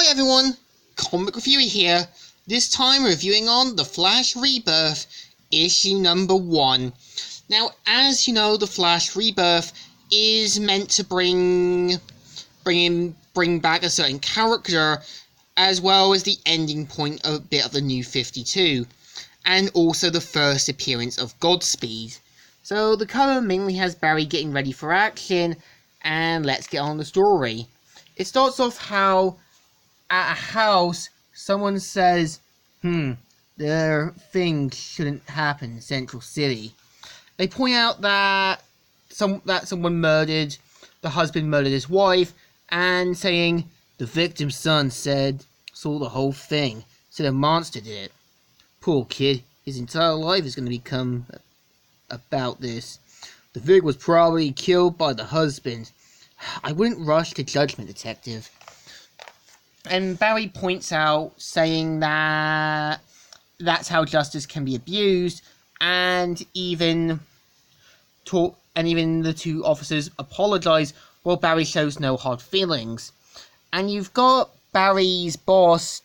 Hi everyone, Comic Reviewer here, this time reviewing on The Flash Rebirth, issue number 1. Now, as you know, The Flash Rebirth is meant to bring back a certain character, as well as the ending point of a bit of the New 52, and also the first appearance of Godspeed. So the cover mainly has Barry getting ready for action, and let's get on the story. It starts off how at a house someone says, there things shouldn't happen in Central City. They point out that someone murdered, the husband murdered his wife, and saying the victim's son saw the whole thing, said a monster did it. Poor kid, his entire life is going to become about this. The victim was probably killed by the husband. I wouldn't rush to judgment, detective. And Barry points out, saying that that's how justice can be abused, and even the two officers apologize, while Barry shows no hard feelings. And you've got Barry's boss,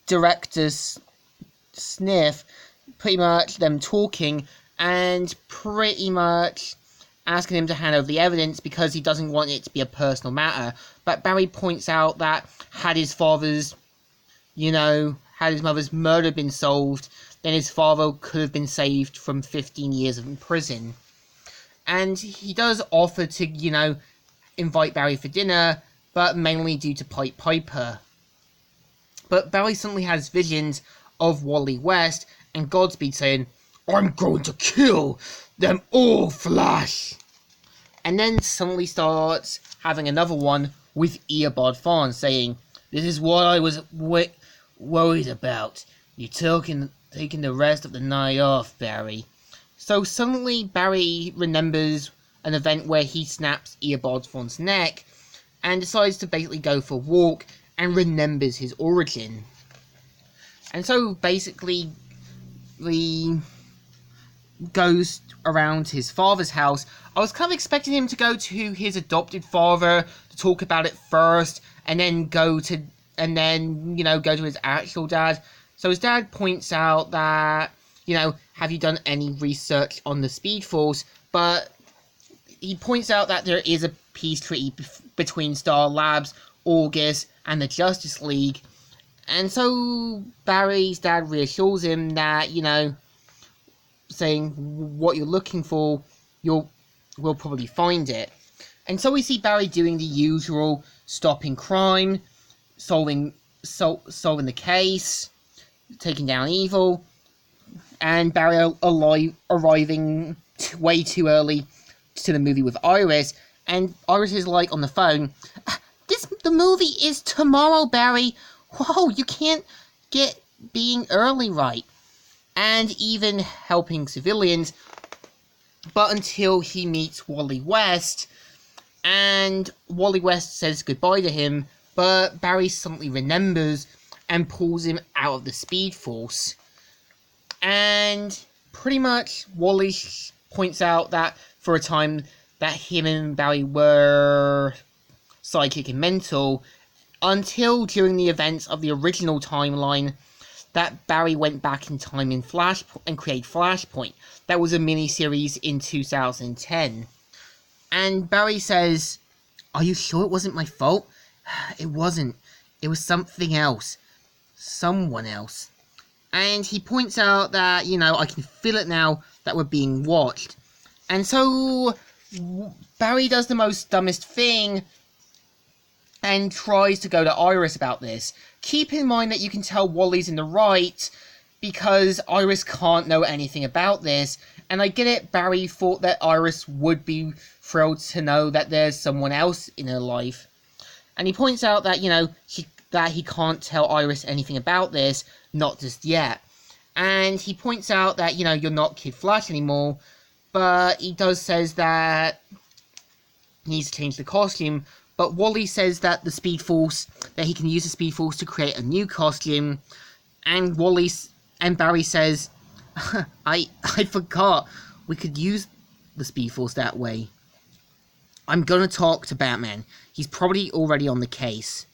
Director Sniff, pretty much them talking, and pretty much asking him to hand over the evidence because he doesn't want it to be a personal matter. But Barry points out that had his mother's murder been solved, then his father could have been saved from 15 years in prison. And he does offer to, invite Barry for dinner, but mainly due to Piper. But Barry suddenly has visions of Wally West and Godspeed saying, "I'm going to kill them all, Flash!" And then suddenly starts having another one with Eobard Thawne saying, "This is what I was worried about. You're taking the rest of the night off, Barry." So suddenly Barry remembers an event where he snaps Eobard Thawne's neck and decides to basically go for a walk and remembers his origin. And so basically he goes around his father's house. I was kind of expecting him to go to his adopted father to talk about it first, and then go to his actual dad. So his dad points out that, have you done any research on the Speed Force? But he points out that there is a peace treaty between Star Labs, August, and the Justice League. And so Barry's dad reassures him that, saying what you're looking for, we'll probably find it. And so we see Barry doing the usual stopping crime, solving the case, taking down evil, and Barry arriving way too early to the movie with Iris, and Iris is like on the phone, the movie is tomorrow, Barry. Whoa, you can't get being early right. And even helping civilians, but until he meets Wally West, and Wally West says goodbye to him, but Barry suddenly remembers and pulls him out of the Speed Force. And pretty much Wally points out that for a time that him and Barry were psychic and mental, until during the events of the original timeline that Barry went back in time in Flash and created Flashpoint. That was a mini-series in 2010. And Barry says, "Are you sure it wasn't my fault?" "It wasn't. It was something else. Someone else." And he points out that, I can feel it now that we're being watched. And so Barry does the most dumbest thing and tries to go to Iris about this. Keep in mind that you can tell Wally's in the right because Iris can't know anything about this. And I get it, Barry thought that Iris would be thrilled to know that there's someone else in her life. And he points out that, he can't tell Iris anything about this, not just yet. And he points out that, you're not Kid Flash anymore, but he says that he needs to change the costume. But Wally says that that he can use the Speed Force to create a new costume, and Barry says, I forgot we could use the Speed Force that way. I'm gonna talk to Batman. He's probably already on the case.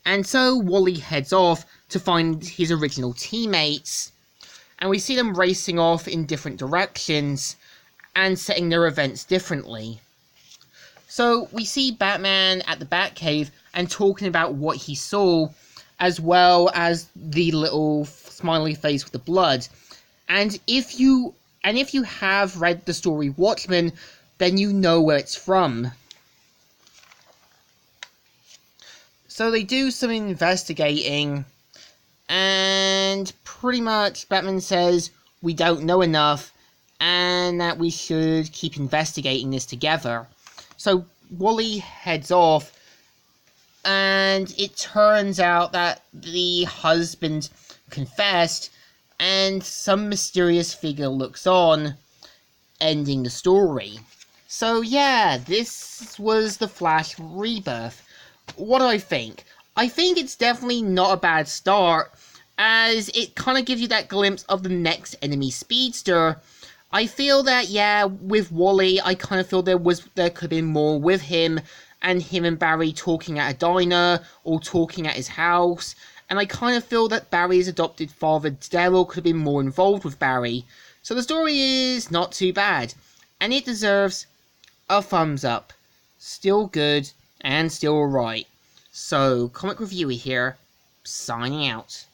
And so Wally heads off to find his original teammates, and we see them racing off in different directions and setting their events differently. So we see Batman at the Batcave and talking about what he saw, as well as the little smiley face with the blood. And if you have read the story Watchmen, then you know where it's from. So they do some investigating, and pretty much Batman says we don't know enough and that we should keep investigating this together. So Wally heads off, and it turns out that the husband confessed, and some mysterious figure looks on, ending the story. So yeah, this was the Flash Rebirth. What do I think? I think it's definitely not a bad start, as it kind of gives you that glimpse of the next enemy speedster. I feel that, yeah, with Wally, I kind of feel there could have been more with him, and him and Barry talking at a diner, or talking at his house, and I kind of feel that Barry's adopted father, Daryl, could have been more involved with Barry. So the story is not too bad, and it deserves a thumbs up. Still good, and still alright. So, Comic Reviewer here, signing out.